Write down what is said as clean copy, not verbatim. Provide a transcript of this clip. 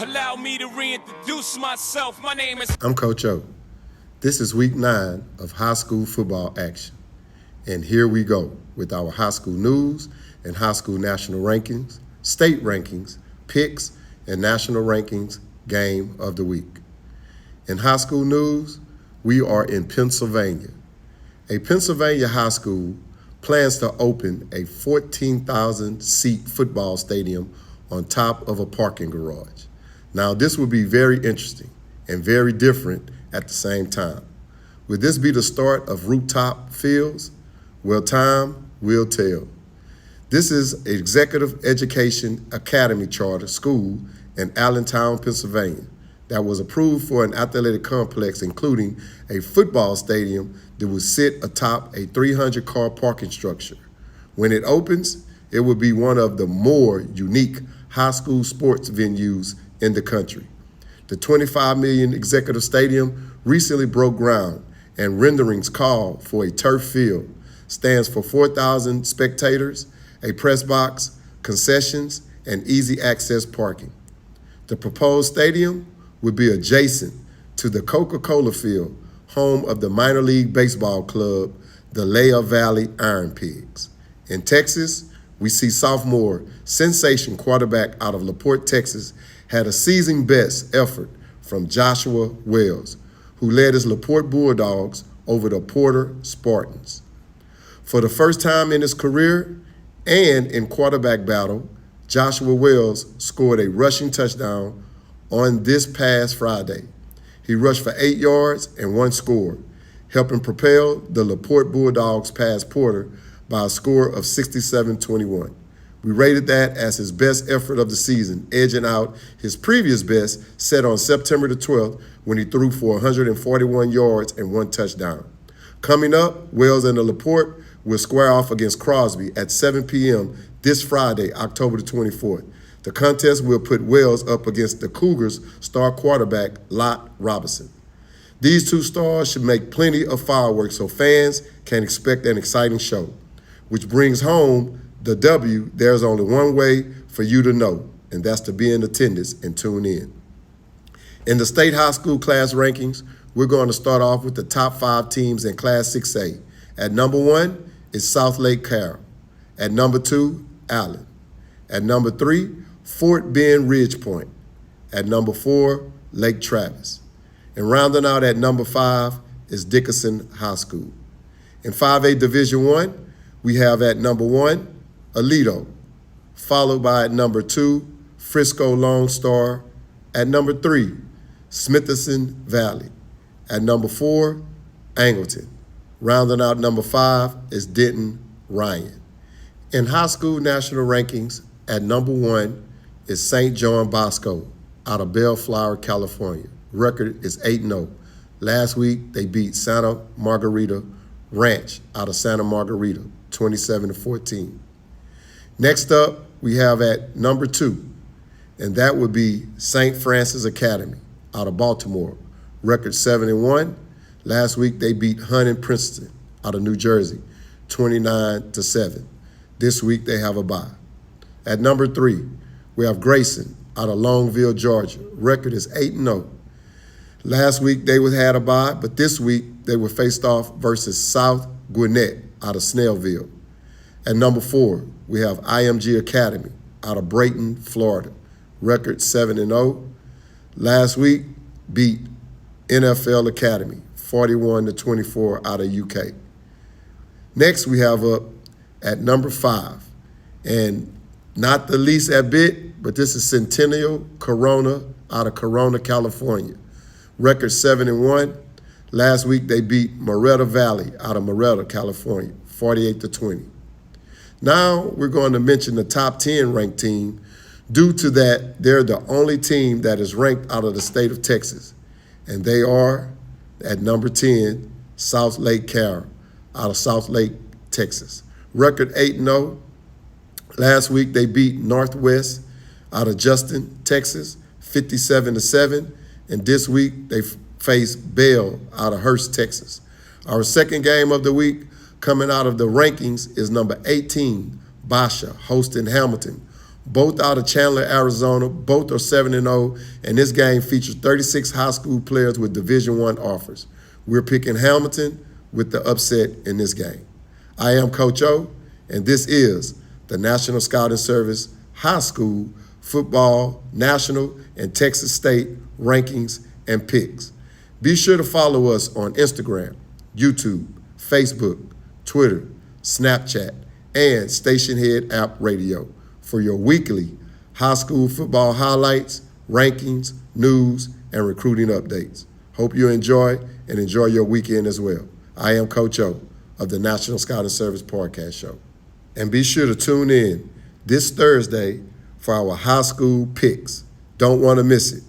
Allow me to reintroduce myself. My name is... I'm Coach O. This is week 9 of high school football action. And here we go with our high school news and high school national rankings, state rankings, picks, and national rankings game of the week. In high school news, we are in Pennsylvania. A Pennsylvania high school plans to open a 14,000-seat football stadium on top of a parking garage. Now, this will be very interesting and very different at the same time. Will this be the start of rooftop fields? Well, time will tell. This is Executive Education Academy Charter School in Allentown, Pennsylvania, that was approved for an athletic complex, including a football stadium that would sit atop a 300-car parking structure. When it opens, it will be one of the more unique high school sports venues in the country. The $25 million executive stadium recently broke ground, and renderings call for a turf field, stands for 4,000 spectators, a press box, concessions, and easy access parking. The proposed stadium would be adjacent to the Coca-Cola Field, home of the minor league baseball club, the Lehigh Valley Iron Pigs. In Texas, we see sophomore sensation quarterback out of LaPorte, Texas, had a season best effort from Joshua Wells, who led his LaPorte Bulldogs over the Porter Spartans. For the first time in his career and in quarterback battle, Joshua Wells scored a rushing touchdown on this past Friday. He rushed for 8 yards and 1 score, helping propel the LaPorte Bulldogs past Porter by a score of 67-21. We rated that as his best effort of the season, edging out his previous best set on September the 12th when he threw for 141 yards and 1 touchdown. Coming up, Wells and the LaPorte will square off against Crosby at 7 p.m. this Friday, October the 24th. The contest will put Wells up against the Cougars' star quarterback, Lott Robinson. These two stars should make plenty of fireworks so fans can expect an exciting show, which brings home the W. There's only one way for you to know, and that's to be in attendance and tune in. In the state high school class rankings, we're going to start off with the top 5 teams in Class 6A. At number 1 is South Lake Carroll. At number 2, Allen. At number 3, Fort Bend Ridgepoint. At number 4, Lake Travis. And rounding out at number 5 is Dickinson High School. In 5A Division I, we have at number 1, Aledo, followed by at number 2, Frisco Lone Star. At number 3, Smithson Valley. At number 4, Angleton. Rounding out number 5 is Denton Ryan. In high school national rankings, at number 1 is St. John Bosco out of Bellflower, California. Record is 8-0. Last week, they beat Santa Margarita Ranch out of Santa Margarita, 27-14. Next up, we have at number 2, and that would be St. Francis Academy out of Baltimore. Record 7-1. Last week, they beat Huntington-Princeton out of New Jersey, 29-7. This week, they have a bye. At number 3, we have Grayson out of Longville, Georgia. Record is 8-0. Last week, they had a bye, but this week, they were faced off versus South Gwinnett out of Snellville. At number 4, we have IMG Academy out of Brayton, Florida. Record 7-0. Last week, beat NFL Academy, 41-24 out of UK. Next, we have up at number 5, and not the least a bit, but this is Centennial Corona out of Corona, California. Record 7-1. Last week, they beat Moretta Valley out of Moretta, California, 48-20. Now, we're going to mention the top 10 ranked team. Due to that, they're the only team that is ranked out of the state of Texas, and they are at number 10, South Lake Carroll out of South Lake, Texas. Record 8-0. Last week, they beat Northwest out of Justin, Texas, 57-7. And this week, they face Bell out of Hurst, Texas. Our second game of the week coming out of the rankings is number 18, Basha, hosting Hamilton Both out of Chandler, Arizona. Both are 7-0, and this game features 36 high school players with Division I offers. We're picking Hamilton with the upset in this game. I am Coach O, and this is the National Scouting Service High School Football National and Texas State Rankings and Picks. Be sure to follow us on Instagram, YouTube, Facebook, Twitter, Snapchat, and Stationhead App Radio for your weekly high school football highlights, rankings, news, and recruiting updates. Hope you enjoy and enjoy your weekend as well. I am Coach O of the National Scouting Service Podcast Show. And be sure to tune in this Thursday for our high school picks. Don't want to miss it.